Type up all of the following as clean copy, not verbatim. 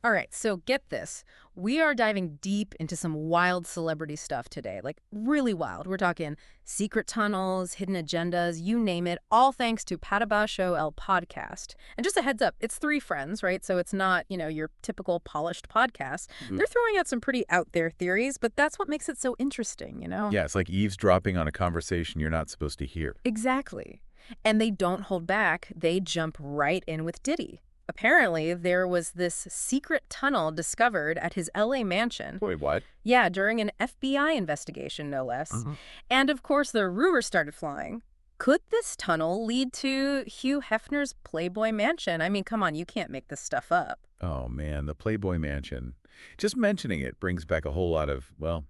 All right, so get this. We are diving deep into some wild celebrity stuff today, like really wild. We're talking secret tunnels, hidden agendas, you name it, all thanks to Patabasho El podcast. And just a heads up, it's three friends, right? So it's not, your typical polished podcast. Mhm. They're throwing out some pretty out there theories, but that's what makes it so interesting? Yeah, it's like eavesdropping on a conversation you're not supposed to hear. Exactly. And they don't hold back. They jump right in with Diddy. Apparently, there was this secret tunnel discovered at his LA mansion. Wait, what? Yeah, during an FBI investigation, no less. Mhm. And of course, the rumors started flying. Could this tunnel lead to Hugh Hefner's Playboy Mansion? I mean, come on, you can't make this stuff up. Oh, man, the Playboy Mansion. Just mentioning it brings back a whole lot of, well.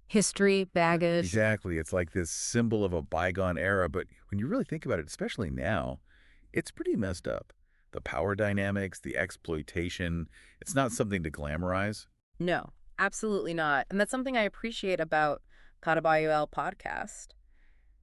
History, baggage. Exactly. It's like this symbol of a bygone era, but when you really think about it, especially now, it's pretty messed up. The power dynamics, the exploitation, it's not something to glamorize. No, absolutely not. And that's something I appreciate about Katabayuel podcast.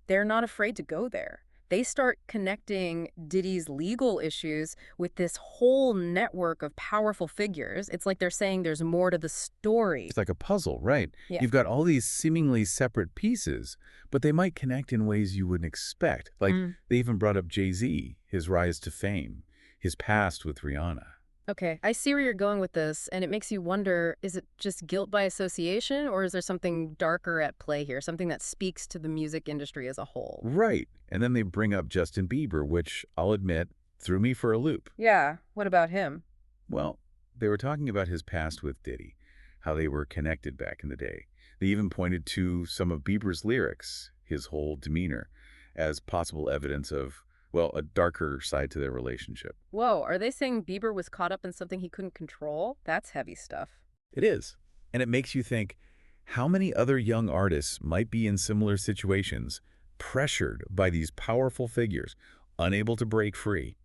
They're not afraid to go there. They start connecting Diddy's legal issues with this whole network of powerful figures. It's like they're saying there's more to the story. It's like a puzzle, right? Yeah. You've got all these seemingly separate pieces, but they might connect in ways you wouldn't expect. Like Mm. they even brought up Jay-Z, his rise to fame, his past with Rihanna. Okay, I see where you're going with this, and it makes you wonder, is it just guilt by association, or is there something darker at play here, something that speaks to the music industry as a whole? Right. And then they bring up Justin Bieber, which I'll admit threw me for a loop. Yeah, what about him? Well, they were talking about his past with Diddy, how they were connected back in the day. They even pointed to some of Bieber's lyrics, his whole demeanor, as possible evidence of, well, a darker side to their relationship. Whoa, are they saying Bieber was caught up in something he couldn't control? That's heavy stuff. It is. And it makes you think, how many other young artists might be in similar situations, pressured by these powerful figures, unable to break free?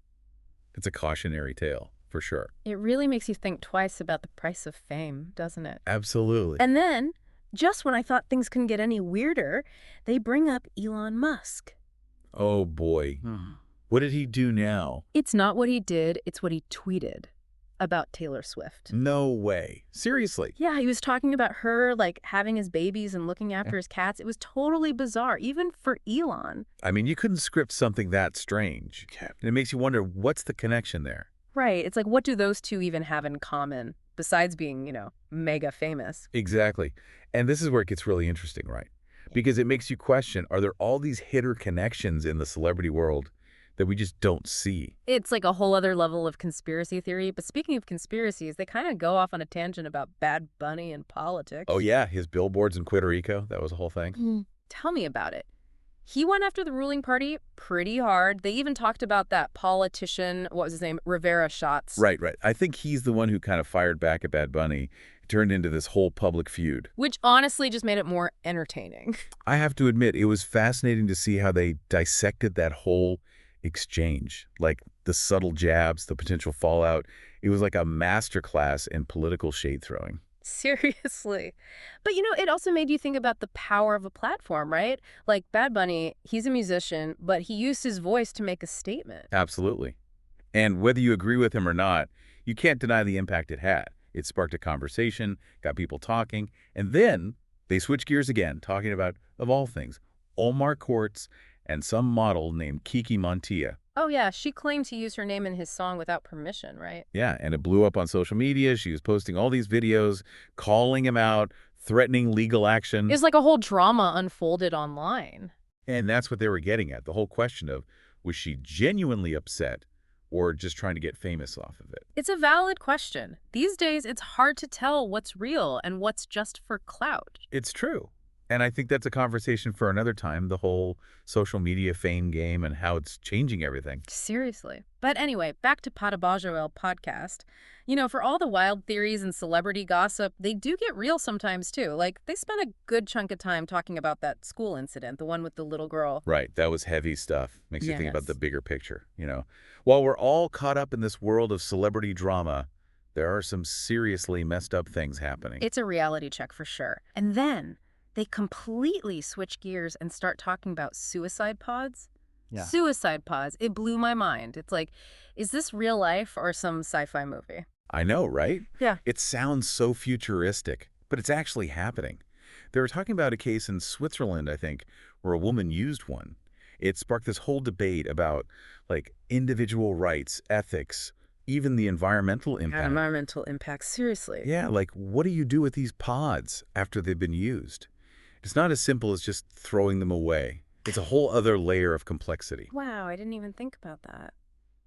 It's a cautionary tale, for sure. It really makes you think twice about the price of fame, doesn't it? Absolutely. And then, just when I thought things couldn't get any weirder, they bring up Elon Musk. Oh boy. What did he do now? It's not what he did, it's what he tweeted about Taylor Swift. No way. Seriously. Yeah, he was talking about her, like, having his babies and looking after his cats. It was totally bizarre, even for Elon. I mean, you couldn't script something that strange. And it makes you wonder, what's the connection there? Right. It's like, what do those two even have in common, besides being, mega famous? Exactly. And this is where it gets really interesting, right? Because it makes you question, are there all these hidden connections in the celebrity world that we just don't see? It's like a whole other level of conspiracy theory. But speaking of conspiracies, they kind of go off on a tangent about Bad Bunny and politics. Oh yeah, his billboards in Puerto Rico, that was a whole thing. Tell me about it. He went after the ruling party pretty hard. They even talked about that politician, what was his name, Rivera shots. Right, right. I think he's the one who kind of fired back at Bad Bunny, turned into this whole public feud. Which honestly just made it more entertaining. I have to admit, it was fascinating to see how they dissected that whole exchange, like the subtle jabs, the potential fallout. It was like a masterclass in political shade throwing. Seriously. But it also made you think about the power of a platform, right? Like Bad Bunny, he's a musician, but he used his voice to make a statement. Absolutely. And whether you agree with him or not, you can't deny the impact it had. It sparked a conversation, got people talking, and then they switched gears again, talking about, of all things, Omar Courts and some model named Kiki Montilla. Oh yeah, she claimed to use her name in his song without permission, right? Yeah, and it blew up on social media. She was posting all these videos, calling him out, threatening legal action. It was like a whole drama unfolded online. And that's what they were getting at, the whole question of, was she genuinely upset or just trying to get famous off of it? It's a valid question. These days, it's hard to tell what's real and what's just for clout. It's true. And I think that's a conversation for another time, the whole social media fame game and how it's changing everything. Seriously. But anyway, back to Patabajoel podcast. For all the wild theories and celebrity gossip, they do get real sometimes too. Like, they spent a good chunk of time talking about that school incident, the one with the little girl. Right. That was heavy stuff. Makes you think about the Yes. bigger picture. While we're all caught up in this world of celebrity drama, there are some seriously messed up things happening. It's a reality check for sure. And then they completely switch gears and start talking about suicide pods. Yeah. Suicide pods. It blew my mind. It's like, is this real life or some sci-fi movie? I know, right? Yeah. It sounds so futuristic, but it's actually happening. They were talking about a case in Switzerland, I think, where a woman used one. It sparked this whole debate about, like, individual rights, ethics, even the environmental God, impact. environmental impact, seriously. Yeah, like, what do you do with these pods after they've been used? It's not as simple as just throwing them away. It's a whole other layer of complexity. Wow, I didn't even think about that.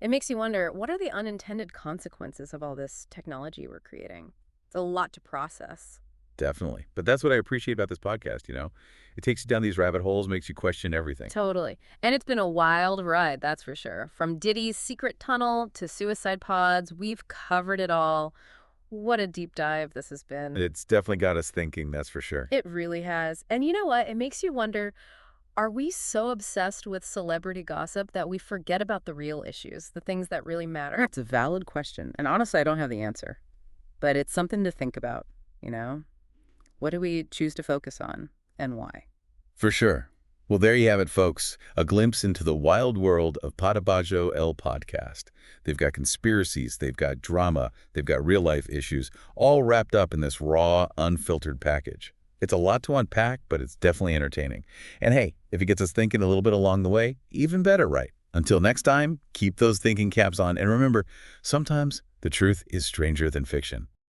It makes you wonder, what are the unintended consequences of all this technology we're creating? It's a lot to process. Definitely. But that's what I appreciate about this podcast, you know? It takes you down these rabbit holes, makes you question everything. Totally. And it's been a wild ride, that's for sure. From Diddy's secret tunnel to suicide pods, we've covered it all. What a deep dive this has been. It's definitely got us thinking, that's for sure. It really has. And you know what? It makes you wonder, are we so obsessed with celebrity gossip that we forget about the real issues, the things that really matter? It's a valid question. And honestly, I don't have the answer. But it's something to think about, you know? What do we choose to focus on and why? For sure. Well, there you have it, folks. A glimpse into the wild world of Patabajo El Podcast. They've got conspiracies, they've got drama, they've got real-life issues, all wrapped up in this raw, unfiltered package. It's a lot to unpack, but it's definitely entertaining. And hey, if it gets us thinking a little bit along the way, even better, right? Until next time, keep those thinking caps on. And remember, sometimes the truth is stranger than fiction.